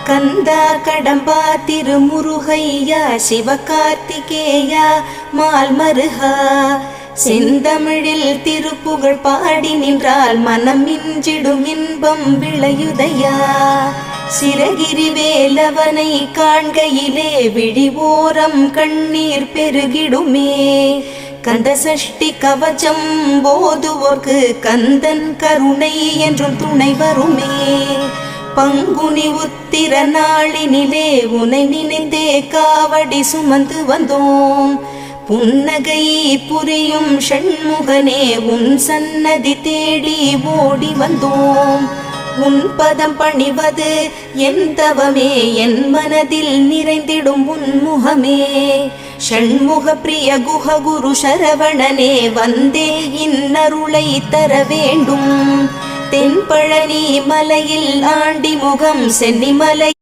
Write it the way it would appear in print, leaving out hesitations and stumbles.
கந்தா கடம்பா திருமுருகையா சிவகார்த்திகேயா மால்மருகா செந்தமிழில் திருப்புகழ் பாடி நின்றால் மனம் மிஞ்சிடும் இன்பம் விளையுதையா. சிரகிரி வேலவனை காண்கையிலே விழிவோரம் கண்ணீர் பெருகிடுமே. கந்த சஷ்டி கவச்சம் போதுவோர்க்கு கந்தன் கருணை என்றும் துணை வருமே. பங்குனி உத்திர நாளினிலே உனை நினைந்தே காவடி சுமந்து வந்தோம். புன்னகை புரியும் ஷண்முகனே உன் சன்னதி தேடி ஓடி வந்தோம். உன் பதம் பணிவது என் தவமே, என் மனதில் நிறைந்திடும் உன் முகமே. ஷண்முக பிரிய குஹ குரு சரவணனே வந்தே இன்னருளை தர வேண்டும். தென்பழனி மலையில் ஆண்டி முகம் சென்னிமலை